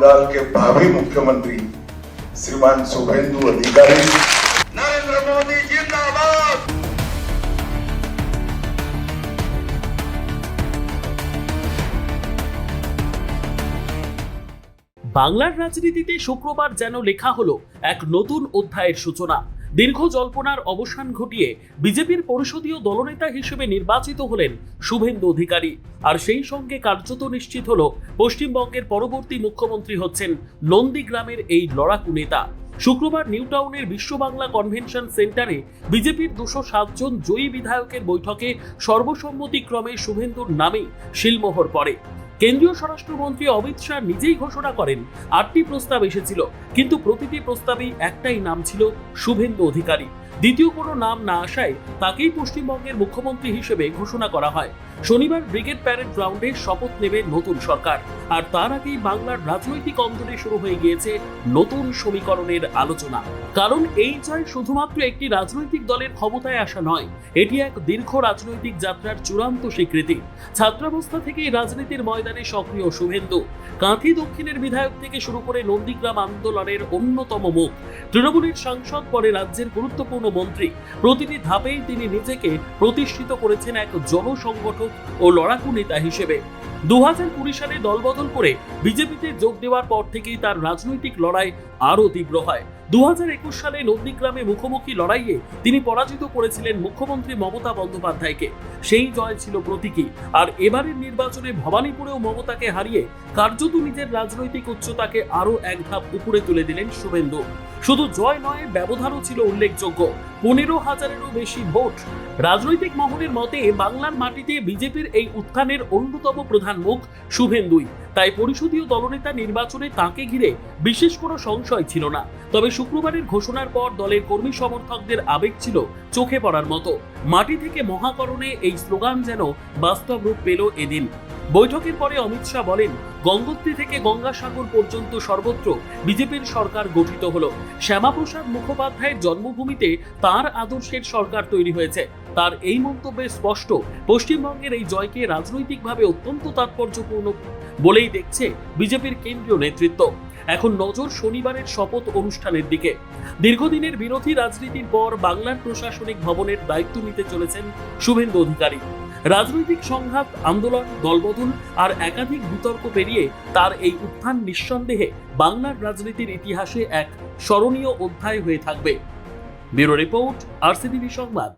बंगाल के भावी मुख्यमंत्री श्रीमान शुभेंदु अधिकारी। नरेंद्र मोदी जिंदाबाद। বাংলার রাজনীতিতে শুক্রবার যেন লেখা হলো এক নতুন অধ্যায়ের সূচনা। দীর্ঘ জল্পনার অবসান ঘটিয়ে বিজেপির পরিষদীয় দলনেতা হিসেবে নির্বাচিত হলেন শুভেন্দু অধিকারী। আর সেই সঙ্গে কার্যত নিশ্চিত হলো পশ্চিমবঙ্গের পরবর্তী মুখ্যমন্ত্রী হচ্ছেন নন্দীগ্রামের এই লড়াকু নেতা। শুক্রবার নিউ টাউনের বিশ্ব বাংলা কনভেনশন সেন্টারে বিজেপির 207 জন জয়ী বিধায়কের বৈঠকে সর্বসম্মতিক্রমে শুভেন্দুর নামে শিলমোহর পড়ে। কেন্দ্রীয় স্বরাষ্ট্রমন্ত্রী অমিত শাহ নিজেই ঘোষণা করেন 8টি প্রস্তাব এসেছিল, কিন্তু প্রতিটি প্রস্তাবেই একটাই নাম ছিল শুভেন্দু অধিকারী। দ্বিতীয় কোনো নাম না আসায় তাকেই পশ্চিমবঙ্গের মুখ্যমন্ত্রী হিসেবে ঘোষণা করা হয়। শনিবার ব্রিগেড প্যারেড গ্রাউন্ডে শপথ নেবে নতুন সরকার, আর তার আগেই বাংলার রাজনৈতিক অঙ্গনে শুরু হয়ে গিয়েছে নতুন সমীকরণের আলোচনা। কারণ এই জয় শুধুমাত্র একটি রাজনৈতিক দলের ক্ষমতায় আসা নয়, এটি এক দীর্ঘ রাজনৈতিক যাত্রার চূড়ান্ত স্বীকৃতি। ছাত্রাবস্থা থেকেই রাজনীতির ময়দানে সক্রিয় শুভেন্দু। কাঁথি দক্ষিণের বিধায়ক থেকে শুরু করে নন্দীগ্রাম আন্দোলনের অন্যতম মুখ, তৃণমূলের সাংসদ, পরে রাজ্যের গুরুত্বপূর্ণ মন্ত্রী। প্রতিটি ধাপেই তিনি নিজেকে প্রতিষ্ঠিত করেছেন এক জনসংগঠক ও লড়াকু নেতা হিসেবে। 2020 সালে দলবদল করে বিজেপিতে যোগ দেওয়ার পর থেকেই তার রাজনৈতিক লড়াই আরও তীব্র হয়। 2021 সালে নন্দীগ্রামে মুখোমুখি লড়াইয়ে তিনি পরাজিত করেছিলেন মুখ্যমন্ত্রী মমতা বন্দ্যোপাধ্যায়কে। সেই জয় ছিল প্রতীকী। আর এবারের নির্বাচনে ভবানীপুরেও মমতাকে হারিয়ে কার্যত নিজের রাজনৈতিক উচ্চতাকে আরও এক ধাপ উপরে তুলে দিলেন শুভেন্দু। শুধু জয় নয়, ব্যবধানও ছিল উল্লেখযোগ্য, 15,000-এরও বেশি ভোট। রাজনৈতিক মহলের মতে বাংলার মাটিতে বিজেপির এই উত্থানের অন্যতম প্রধান মুখ শুভেন্দুই। তাই পরিষদীয় দলনেতা নির্বাচনে তাকে ঘিরে বিশেষ কোনো সংশয় ছিল না। তবে শুক্রবারের ঘোষণার পর দলের কর্মী সমর্থকদের আবেগ ছিল চোখে পড়ার মতো। মাটি থেকে মহাকরণে এই স্লোগান যেন বাস্তব রূপ পেল এদিন। বৈঠকের পরে অমিত শাহ বলেন, গঙ্গোত্রী থেকে গঙ্গাসাগর পর্যন্ত সর্বত্র বিজেপির সরকার গঠিত হলো। শ্যামাপ্রসাদ মুখোপাধ্যায়ের জন্মভূমিতে তার আদর্শের সরকার তৈরি হয়েছে। তার এই মন্তব্যে স্পষ্ট, পশ্চিমবঙ্গের এই জয়কে রাজনৈতিকভাবে অত্যন্ত তাৎপর্যপূর্ণ বলেই দেখছে বিজেপির কেন্দ্রীয় নেতৃত্ব। এখন নজর শনিবারের শপথ অনুষ্ঠানের দিকে। দীর্ঘদিনের বিরোধী রাজনীতির পর বাংলার প্রশাসনিক ভবনের দায়িত্ব নিতে চলেছেন শুভেন্দু অধিকারী। রাজনৈতিক সংঘাত, আন্দোলন, দলবদল আর একাধিক বিতর্ক পেরিয়ে তার এই উত্থান নিঃসন্দেহে বাংলার রাজনীতির ইতিহাসে এক স্মরণীয় অধ্যায় হয়ে থাকবে। ব্যুরো রিপোর্ট, RCTV সংবাদ।